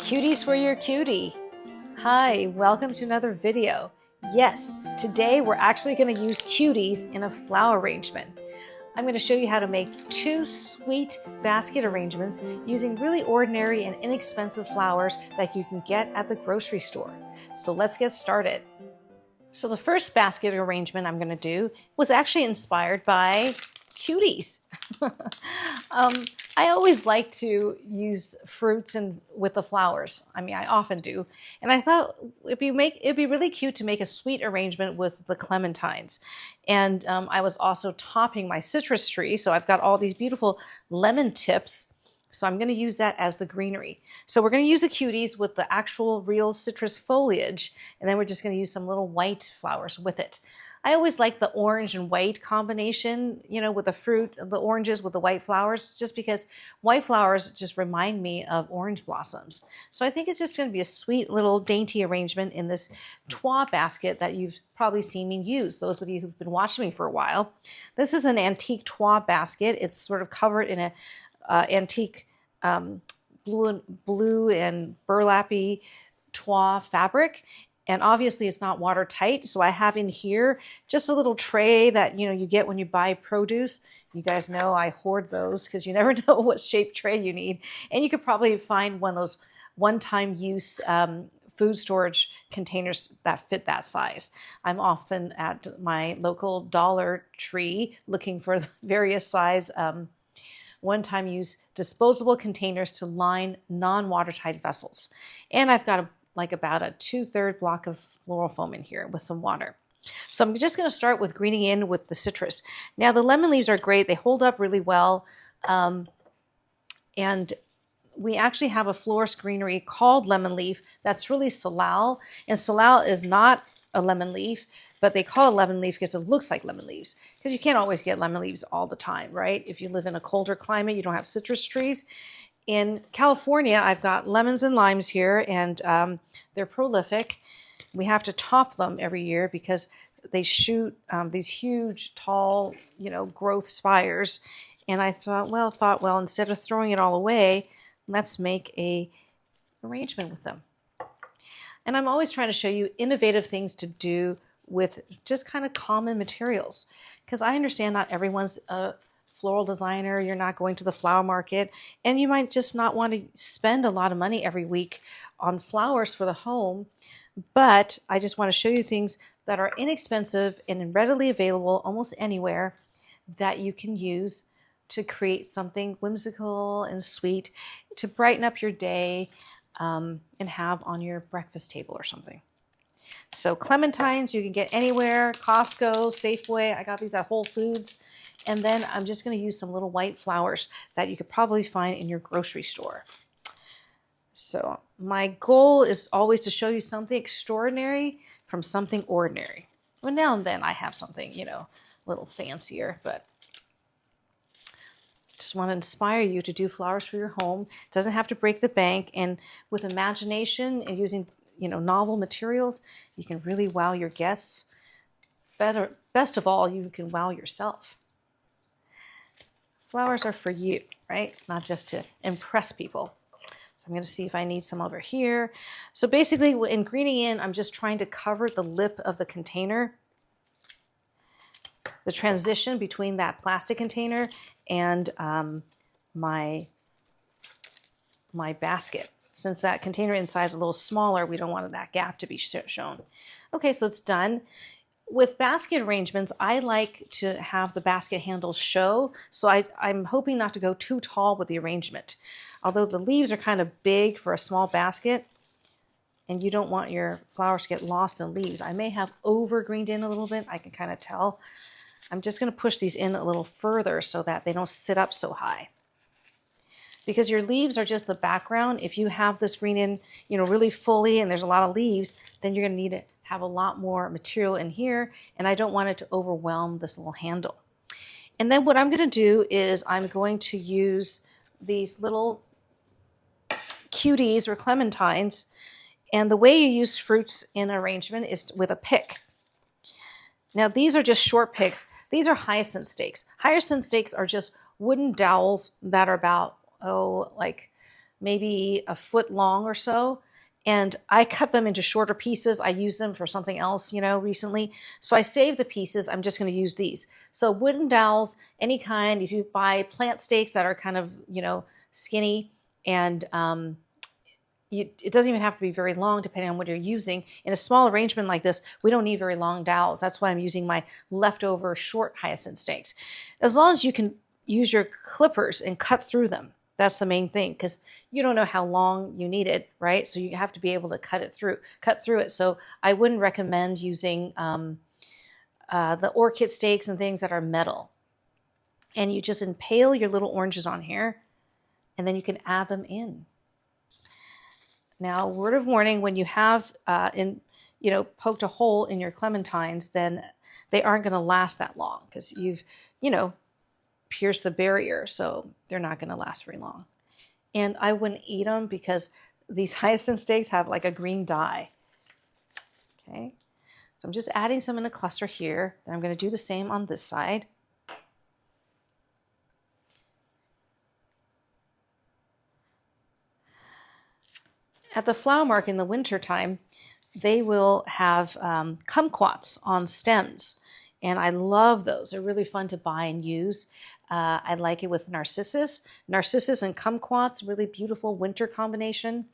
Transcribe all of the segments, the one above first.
Cuties for your cutie. Hi, welcome to another video. Yes, today we're actually going to use cuties in a flower arrangement. I'm going to show you how to make two sweet basket arrangements using really ordinary and inexpensive flowers that you can get at the grocery store. So let's get started. So the first basket arrangement I'm going to do was actually inspired by cuties. I always like to use fruits and with the flowers. I mean, I often do. And I thought it'd be really cute to make a sweet arrangement with the clementines. And I was also topping my citrus tree. So I've got all these beautiful lemon tips. So I'm going to use that as the greenery. So we're going to use the cuties with the actual real citrus foliage. And then we're just going to use some little white flowers with it. I always like the orange and white combination, you know, with the fruit, the oranges with the white flowers, just because white flowers just remind me of orange blossoms. So I think it's just going to be a sweet little dainty arrangement in this toit basket that you've probably seen me use, those of you who've been watching me for a while. This is an antique toit basket. It's sort of covered in a antique blue and burlappy toit fabric. And obviously it's not watertight. So I have in here just a little tray that, you get when you buy produce. You guys know I hoard those because you never know what shape tray you need. And you could probably find one of those one-time use food storage containers that fit that size. I'm often at my local Dollar Tree looking for the various size one-time use disposable containers to line non-watertight vessels. And I've got about a 2/3 block of floral foam in here with some water. So I'm just going to start with greening in with the citrus. Now the lemon leaves are great. They hold up really well. And we actually have a florist greenery called lemon leaf that's really salal. And salal is not a lemon leaf, but they call it lemon leaf because it looks like lemon leaves. Because you can't always get lemon leaves all the time, right? If you live in a colder climate, you don't have citrus trees. In California, I've got lemons and limes here, and they're prolific. We have to top them every year because they shoot these huge, tall, growth spires. And I thought, well, instead of throwing it all away, let's make a arrangement with them. And I'm always trying to show you innovative things to do with just kind of common materials, because I understand not everyone's a floral designer, you're not going to the flower market, and you might just not want to spend a lot of money every week on flowers for the home. But I just want to show you things that are inexpensive and readily available almost anywhere that you can use to create something whimsical and sweet to brighten up your day and have on your breakfast table or something. So clementines you can get anywhere, Costco, Safeway. I got these at Whole Foods. And then I'm just going to use some little white flowers that you could probably find in your grocery store. So my goal is always to show you something extraordinary from something ordinary. Well, now and then I have something, a little fancier, but just want to inspire you to do flowers for your home. It doesn't have to break the bank. And with imagination and using, novel materials, you can really wow your guests. Best of all, you can wow yourself. Flowers are for you, right? Not just to impress people. So I'm going to see if I need some over here. So basically, in greening in, I'm just trying to cover the lip of the container, the transition between that plastic container and my basket. Since that container inside is a little smaller, we don't want that gap to be shown. Okay, so it's done. With basket arrangements, I like to have the basket handles show, so I'm hoping not to go too tall with the arrangement. Although the leaves are kind of big for a small basket, and you don't want your flowers to get lost in leaves. I may have over-greened in a little bit, I can kind of tell. I'm just going to push these in a little further so that they don't sit up so high. Because your leaves are just the background. If you have this green in, really fully and there's a lot of leaves, then you're going to need to have a lot more material in here, and I don't want it to overwhelm this little handle. And then what I'm going to do is I'm going to use these little cuties or clementines, and the way you use fruits in arrangement is with a pick. Now these are just short picks. These are hyacinth stakes. Hyacinth stakes are just wooden dowels that are about, like maybe a foot long or so. And I cut them into shorter pieces. I use them for something else, recently. So I save the pieces. I'm just going to use these. So wooden dowels, any kind. If you buy plant stakes that are kind of, skinny, and it doesn't even have to be very long depending on what you're using. In a small arrangement like this, we don't need very long dowels. That's why I'm using my leftover short hyacinth stakes. As long as you can use your clippers and cut through them. That's the main thing, because you don't know how long you need it, right? So you have to be able to cut through it. So I wouldn't recommend using the orchid stakes and things that are metal. And you just impale your little oranges on here, and then you can add them in. Now, word of warning: when you have poked a hole in your clementines, then they aren't going to last that long because you've pierced the barrier, so they're not going to last very long. And I wouldn't eat them because these hyacinth stakes have like a green dye. Okay, so I'm just adding some in a cluster here. Then I'm going to do the same on this side. At the flower market in the wintertime, they will have kumquats on stems. And I love those. They're really fun to buy and use. I like it with narcissus. Narcissus and kumquats, really beautiful winter combination.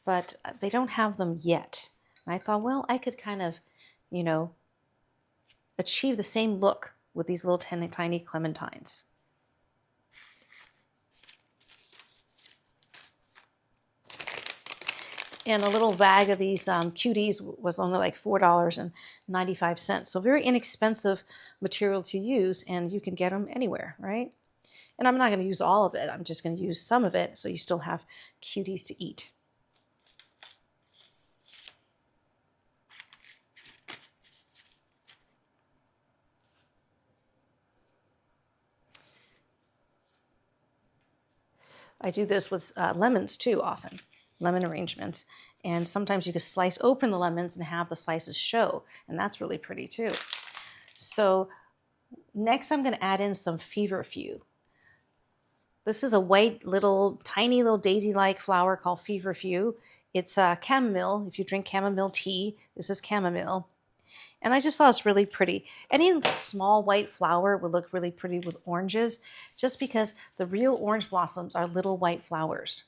But they don't have them yet. And I thought, well, I could kind of, achieve the same look with these little tiny clementines. And a little bag of these cuties was only like $4.95. So very inexpensive material to use, and you can get them anywhere, right? And I'm not going to use all of it. I'm just going to use some of it so you still have cuties to eat. I do this with lemons too often, lemon arrangements. And sometimes you can slice open the lemons and have the slices show. And that's really pretty too. So next I'm going to add in some feverfew. This is a white tiny little daisy-like flower called feverfew. It's chamomile. If you drink chamomile tea, this is chamomile. And I just thought it's really pretty. Any small white flower would look really pretty with oranges, just because the real orange blossoms are little white flowers.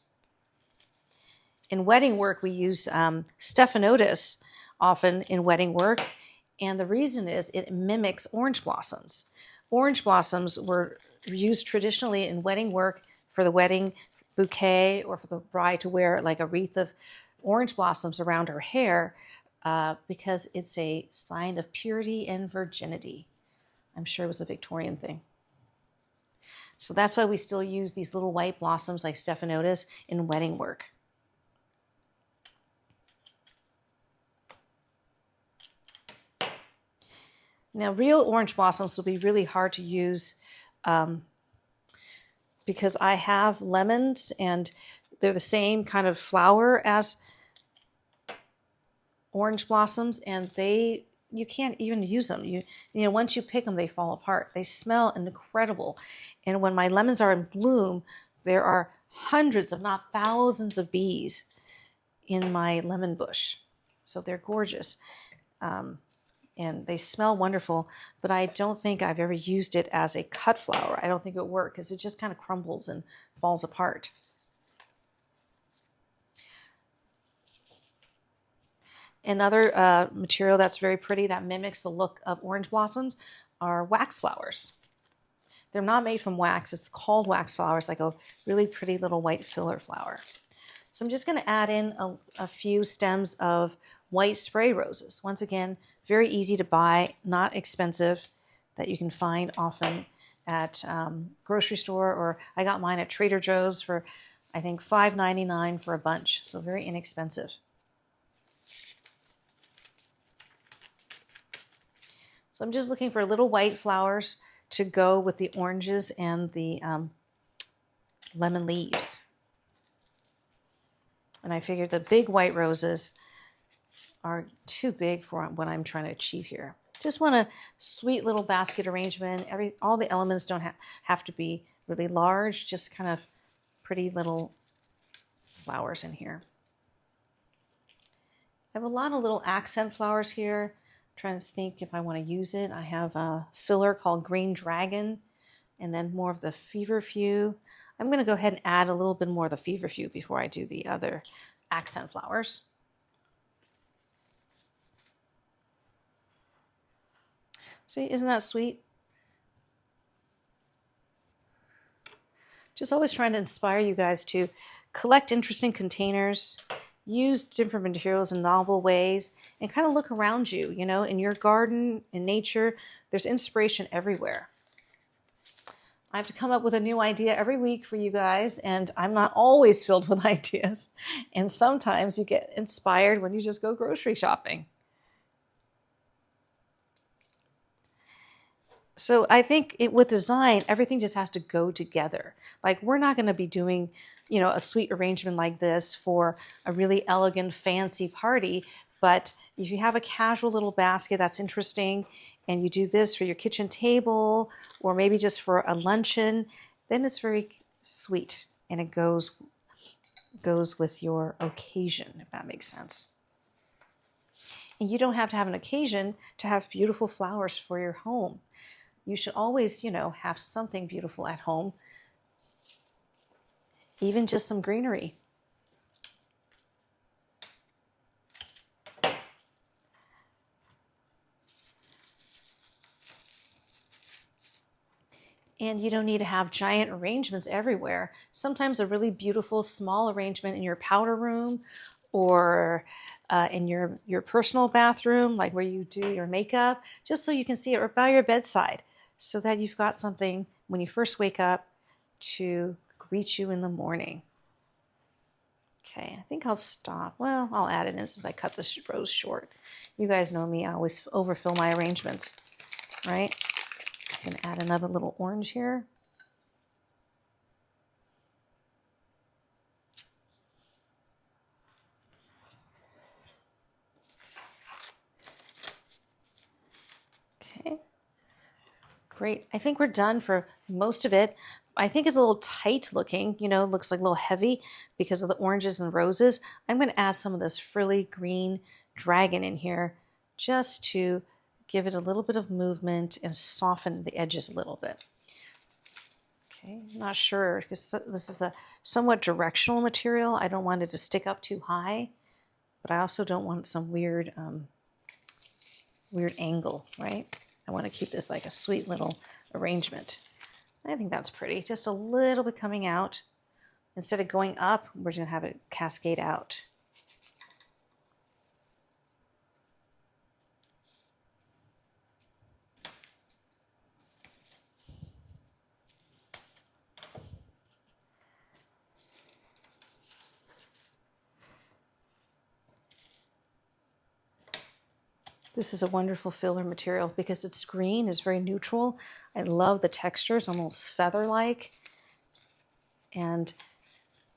In wedding work, we use stephanotis often in wedding work. And the reason is it mimics orange blossoms. Orange blossoms were used traditionally in wedding work for the wedding bouquet, or for the bride to wear like a wreath of orange blossoms around her hair. Because it's a sign of purity and virginity. I'm sure it was a Victorian thing. So that's why we still use these little white blossoms like stephanotis in wedding work. Now, real orange blossoms will be really hard to use because I have lemons and they're the same kind of flower as orange blossoms, and you can't even use them. Once you pick them, they fall apart. They smell incredible. And when my lemons are in bloom, there are hundreds, if not thousands, of bees in my lemon bush. So they're gorgeous. And they smell wonderful, but I don't think I've ever used it as a cut flower. I don't think it would work because it just kind of crumbles and falls apart. Another material that's very pretty that mimics the look of orange blossoms are wax flowers. They're not made from wax. It's called wax flowers, like a really pretty little white filler flower. So I'm just going to add in a few stems of white spray roses. Once again, very easy to buy, not expensive, that you can find often at grocery store, or I got mine at Trader Joe's for, I think, $5.99 for a bunch. So very inexpensive. So I'm just looking for little white flowers to go with the oranges and the lemon leaves. And I figured the big white roses are too big for what I'm trying to achieve here. Just want a sweet little basket arrangement. All the elements don't have to be really large, just kind of pretty little flowers in here. I have a lot of little accent flowers here. I'm trying to think if I want to use it. I have a filler called Green Dragon, and then more of the feverfew. I'm going to go ahead and add a little bit more of the feverfew before I do the other accent flowers. See, isn't that sweet? Just always trying to inspire you guys to collect interesting containers, use different materials in novel ways, and kind of look around you, you know, in your garden, in nature. There's inspiration everywhere. I have to come up with a new idea every week for you guys, and I'm not always filled with ideas. And sometimes you get inspired when you just go grocery shopping. So I think with design, everything just has to go together. Like, we're not going to be doing, you know, a sweet arrangement like this for a really elegant, fancy party. But if you have a casual little basket that's interesting, and you do this for your kitchen table, or maybe just for a luncheon, then it's very sweet, and it goes with your occasion, if that makes sense. And you don't have to have an occasion to have beautiful flowers for your home. You should always, you know, have something beautiful at home, even just some greenery. And you don't need to have giant arrangements everywhere. Sometimes a really beautiful small arrangement in your powder room, or in your personal bathroom, like where you do your makeup, just so you can see it, or by your bedside, so that you've got something when you first wake up to greet you in the morning. Okay, I think I'll stop. Well, I'll add it in since I cut the rose short. You guys know me, I always overfill my arrangements, right? I'm going to add another little orange here. Okay, great. I think we're done for most of it. I think it's a little tight looking, you know, looks like a little heavy because of the oranges and roses. I'm going to add some of this frilly green dragon in here just to give it a little bit of movement and soften the edges a little bit. Okay, I'm not sure because this is a somewhat directional material. I don't want it to stick up too high, but I also don't want some weird angle, right? I want to keep this like a sweet little arrangement. I think that's pretty. Just a little bit coming out. Instead of going up, we're going to have it cascade out. This is a wonderful filler material because it's green, it's very neutral. I love the textures, almost feather-like. And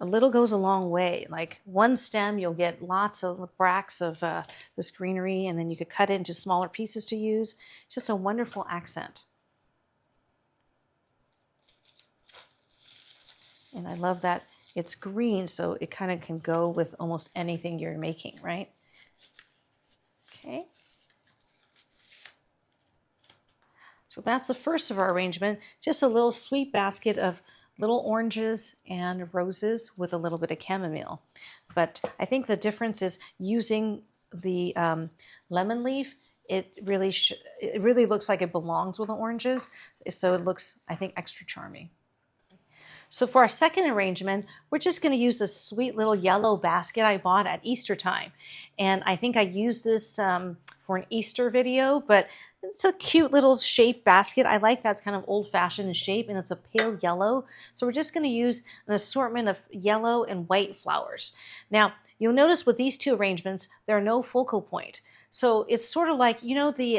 a little goes a long way. Like one stem, you'll get lots of bracts of this greenery, and then you could cut it into smaller pieces to use. It's just a wonderful accent. And I love that it's green, so it kind of can go with almost anything you're making, right? Okay. So that's the first of our arrangement, just a little sweet basket of little oranges and roses with a little bit of chamomile. But I think the difference is using the lemon leaf. It really looks like it belongs with the oranges, so it looks, I think, extra charming. So for our second arrangement, we're just going to use this sweet little yellow basket I bought at Easter time. And I think I used this for an Easter video, but it's a cute little shaped basket. I like that's kind of old-fashioned in shape, and it's a pale yellow. So we're just going to use an assortment of yellow and white flowers. Now, you'll notice with these two arrangements, there are no focal point. So it's sort of like, you know, the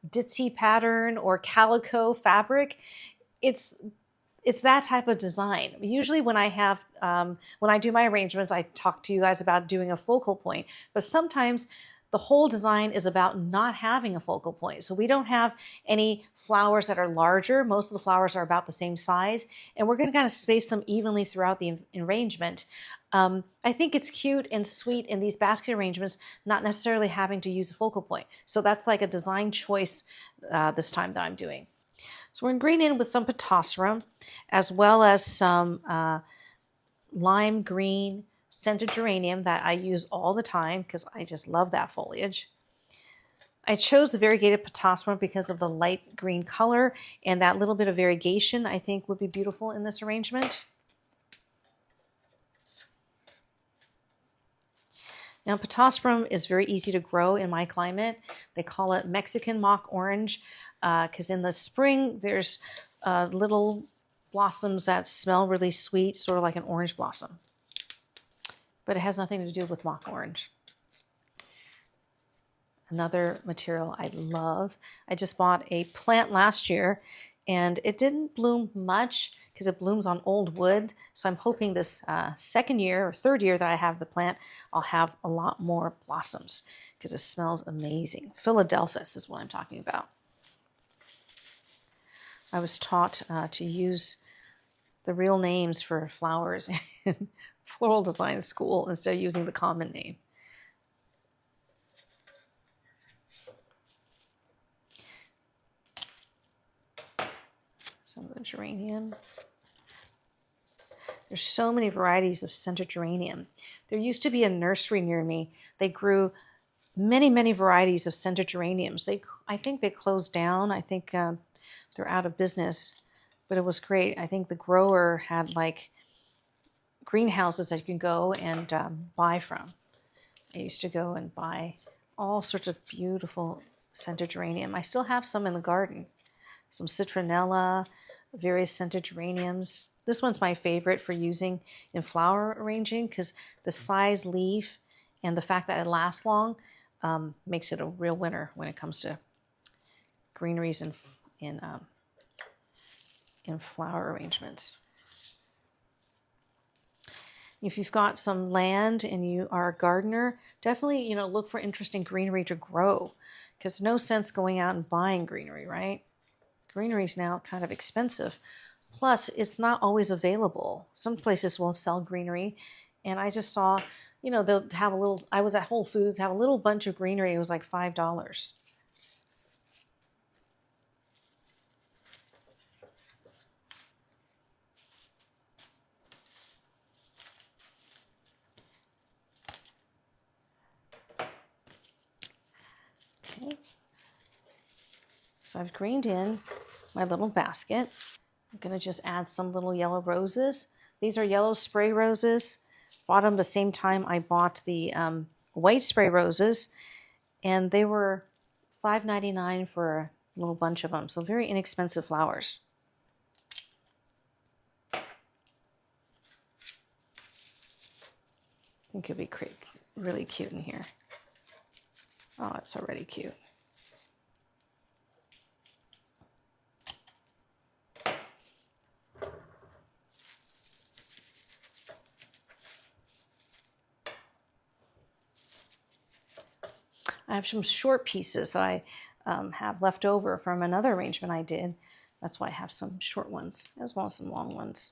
ditzy pattern or calico fabric. It's that type of design. Usually when I do my arrangements, I talk to you guys about doing a focal point, but sometimes the whole design is about not having a focal point. So we don't have any flowers that are larger. Most of the flowers are about the same size, and we're going to kind of space them evenly throughout the arrangement. I think it's cute and sweet in these basket arrangements, not necessarily having to use a focal point. So that's like a design choice this time that I'm doing. So we're going to green in with some potassium, as well as some lime green scented geranium that I use all the time because I just love that foliage. I chose the variegated potassium because of the light green color, and that little bit of variegation I think would be beautiful in this arrangement. Now, potassium is very easy to grow in my climate. They call it Mexican mock orange because in the spring there's little blossoms that smell really sweet, sort of like an orange blossom. But it has nothing to do with mock orange. Another material I love. I just bought a plant last year and it didn't bloom much because it blooms on old wood. So I'm hoping this second year or third year that I have the plant, I'll have a lot more blossoms because it smells amazing. Philadelphus is what I'm talking about. I was taught to use the real names for flowers in floral design school instead of using the common name. Some of the geranium. There's so many varieties of scented geranium. There used to be a nursery near me. They grew many, many varieties of scented geraniums. I think they closed down. I think they're out of business, but it was great. I think the grower had like greenhouses that you can go and buy from. I used to go and buy all sorts of beautiful scented geranium. I still have some in the garden. Some citronella, various scented geraniums. This one's my favorite for using in flower arranging because the size leaf and the fact that it lasts long makes it a real winner when it comes to greeneries in flower arrangements. If you've got some land and you are a gardener, definitely look for interesting greenery to grow because no sense going out and buying greenery, right? Greenery is now kind of expensive. Plus, it's not always available. Some places won't sell greenery. And I just saw, they'll have a little, I was at Whole Foods, have a little bunch of greenery. It was like $5. Okay. So I've greened in my little basket. I'm going to just add some little yellow roses. These are yellow spray roses. Bought them the same time I bought the white spray roses. And they were $5.99 for a little bunch of them. So very inexpensive flowers. I think it'll be really cute in here. Oh, it's already cute. I have some short pieces that I have left over from another arrangement I did. That's why I have some short ones as well as some long ones.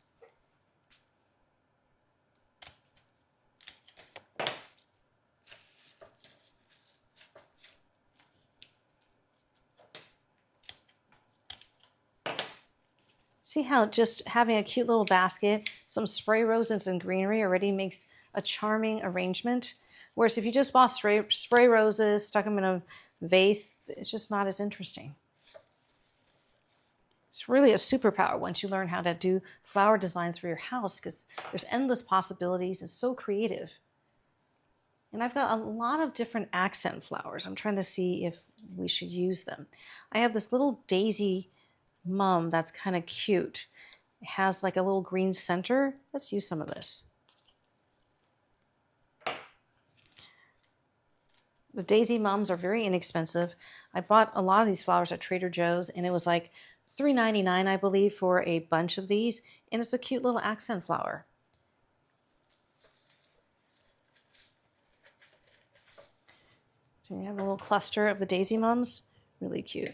See how just having a cute little basket, some spray roses and greenery already makes a charming arrangement. Whereas if you just bought spray roses, stuck them in a vase, it's just not as interesting. It's really a superpower once you learn how to do flower designs for your house because there's endless possibilities. It's so creative. And I've got a lot of different accent flowers. I'm trying to see if we should use them. I have this little daisy mum that's kind of cute. It has like a little green center. Let's use some of this. The daisy mums are very inexpensive. I bought a lot of these flowers at Trader Joe's and it was like $3.99, I believe, for a bunch of these. And it's a cute little accent flower. So you have a little cluster of the daisy mums. Really cute.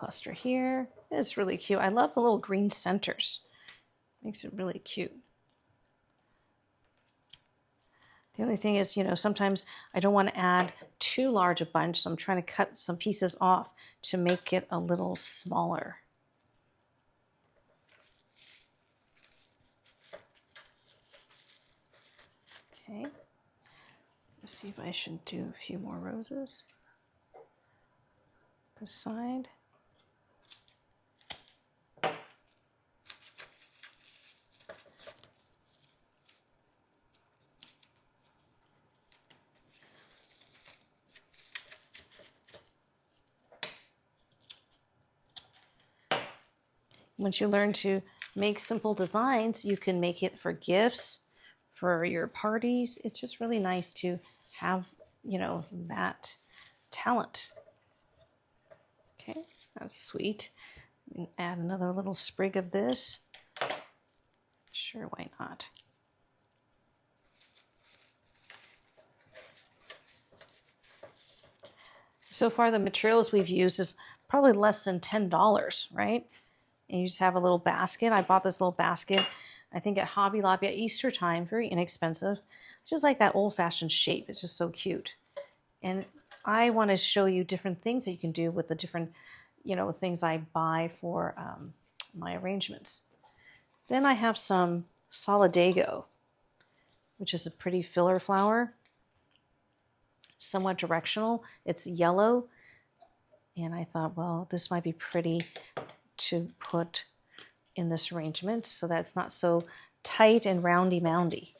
cluster here. It's really cute. I love the little green centers. Makes it really cute. The only thing is, you know, sometimes I don't want to add too large a bunch, so I'm trying to cut some pieces off to make it a little smaller. Okay. Let's see if I should do a few more roses. This side. Once you learn to make simple designs, you can make it for gifts, for your parties. It's just really nice to have, you know, that talent. Okay, that's sweet. Add another little sprig of this. Sure, why not? So far, the materials we've used is probably less than $10, right? And you just have a little basket. I bought this little basket, I think at Hobby Lobby at Easter time, very inexpensive. It's just like that old-fashioned shape. It's just so cute. And I want to show you different things that you can do with the different, you know, things I buy for my arrangements. Then I have some solidago, which is a pretty filler flower, somewhat directional. It's yellow, and I thought, well, this might be pretty to put in this arrangement so that it's not so tight and roundy-moundy.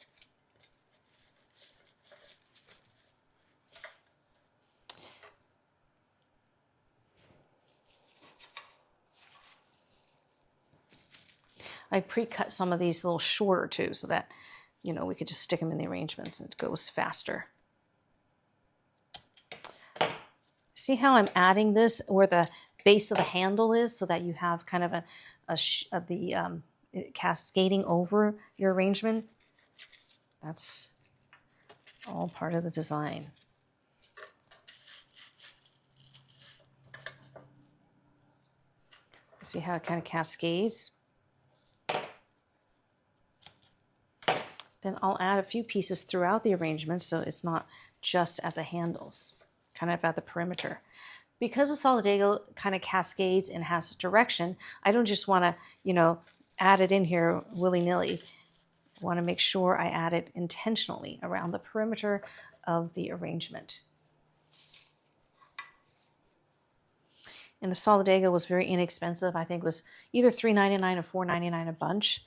I pre-cut some of these a little shorter too so that, you know, we could just stick them in the arrangements and it goes faster. See how I'm adding this where the base of the handle is so that you have kind of cascading over your arrangement? That's all part of the design. See how it kind of cascades? Then I'll add a few pieces throughout the arrangement so it's not just at the handles, kind of at the perimeter. Because the solidago kind of cascades and has direction, I don't just want to, you know, add it in here willy-nilly. I want to make sure I add it intentionally around the perimeter of the arrangement. And the solidago was very inexpensive. I think it was either $3.99 or $4.99 a bunch.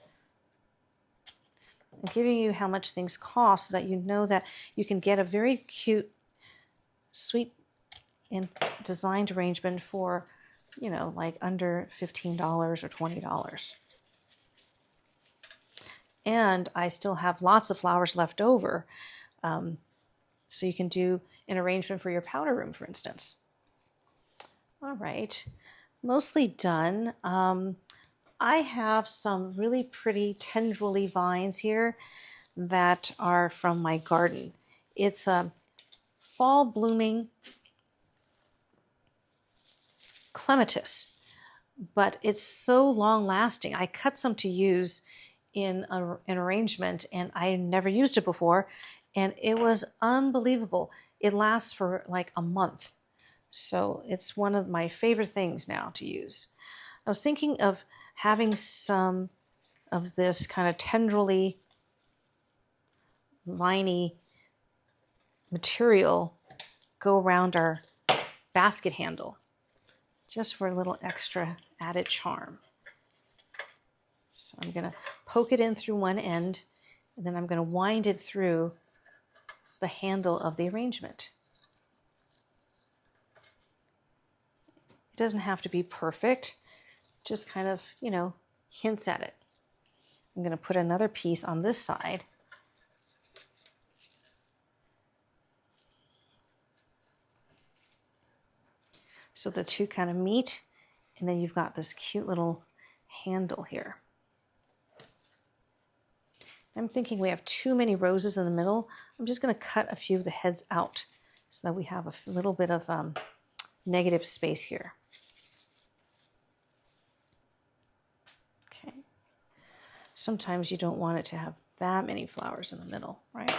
I'm giving you how much things cost so that you know that you can get a very cute, sweet, and designed arrangement for, you know, like under $15 or $20. And I still have lots of flowers left over. So you can do an arrangement for your powder room, for instance. All right, mostly done. I have some really pretty tendrily vines here that are from my garden. It's a fall blooming clematis, but it's so long lasting. I cut some to use in an arrangement and I never used it before and it was unbelievable. It lasts for like a month. So it's one of my favorite things now to use. I was thinking of having some of this kind of tendrily viney material go around our basket handle just for a little extra added charm. So I'm going to poke it in through one end and then I'm going to wind it through the handle of the arrangement. It doesn't have to be perfect, just kind of, you know, hints at it. I'm going to put another piece on this side. So the two kind of meet, and then you've got this cute little handle here. I'm thinking we have too many roses in the middle. I'm just going to cut a few of the heads out so that we have a little bit of negative space here. Sometimes you don't want it to have that many flowers in the middle, right?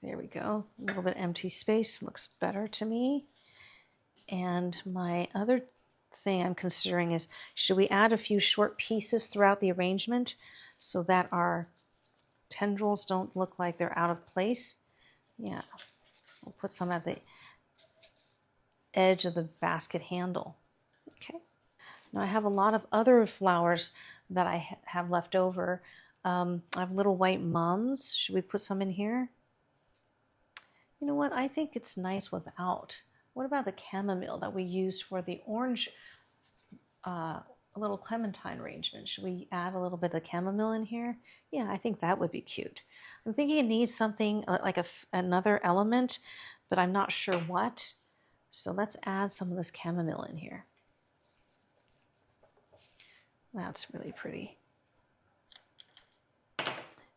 There we go. A little bit empty space looks better to me. And my other thing I'm considering is, should we add a few short pieces throughout the arrangement so that our tendrils don't look like they're out of place? Yeah, we'll put some at the edge of the basket handle. Okay. Now I have a lot of other flowers that I have left over. I have little white mums. Should we put some in here? You know what? I think it's nice without. What about the chamomile that we used for the orange, a little clementine arrangement? Should we add a little bit of chamomile in here? Yeah, I think that would be cute. I'm thinking it needs something like another element, but I'm not sure what. So let's add some of this chamomile in here. That's really pretty.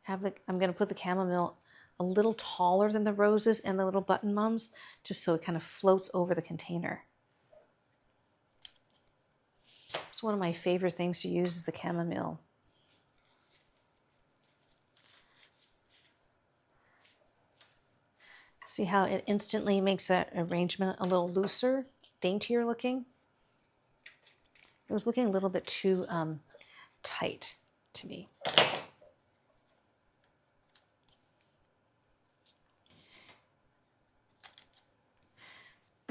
I'm going to put the chamomile a little taller than the roses and the little button mums, just so it kind of floats over the container. It's one of my favorite things to use is the chamomile. See how it instantly makes that arrangement a little looser, daintier looking? It was looking a little bit too tight to me.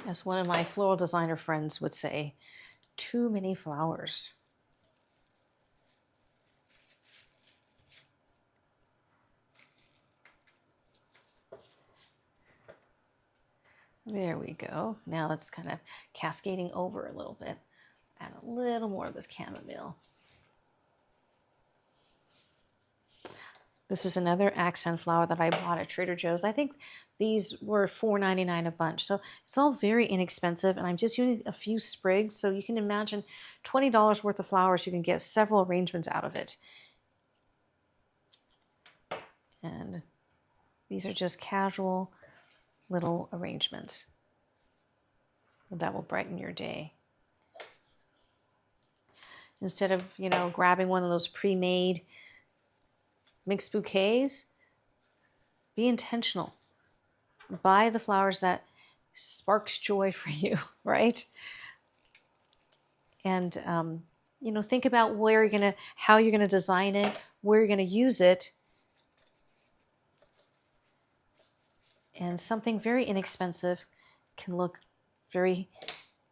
As one of my floral designer friends would say, too many flowers. There we go. Now it's kind of cascading over a little bit. Add a little more of this chamomile. This is another accent flower that I bought at Trader Joe's. I think these were $4.99 a bunch. So it's all very inexpensive, and I'm just using a few sprigs. So you can imagine $20 worth of flowers, you can get several arrangements out of it. And these are just casual little arrangements that will brighten your day. Instead of, grabbing one of those pre-made mixed bouquets, be intentional. Buy the flowers that sparks joy for you, right? And think about how you're gonna design it, where you're gonna use it, and something very inexpensive can look very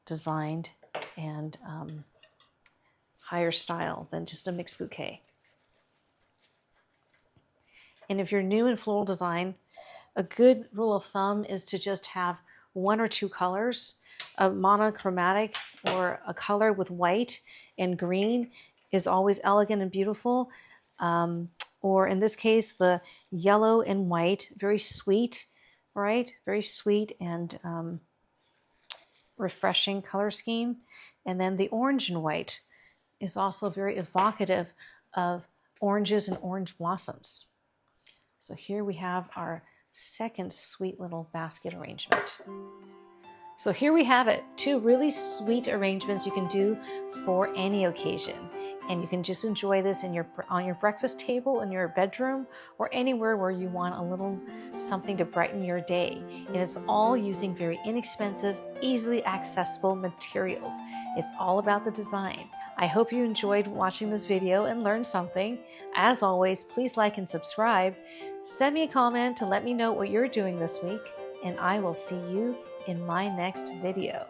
designed and higher style than just a mixed bouquet. And if you're new in floral design, a good rule of thumb is to just have one or two colors. A monochromatic or a color with white and green is always elegant and beautiful. Or in this case, the yellow and white, very sweet, right? Very sweet and refreshing color scheme. And then the orange and white is also very evocative of oranges and orange blossoms. So here we have our second sweet little basket arrangement. So here we have it, two really sweet arrangements you can do for any occasion. And you can just enjoy this on your breakfast table, in your bedroom, or anywhere where you want a little something to brighten your day. And it's all using very inexpensive, easily accessible materials. It's all about the design. I hope you enjoyed watching this video and learned something. As always, please like and subscribe. Send me a comment to let me know what you're doing this week, and I will see you in my next video.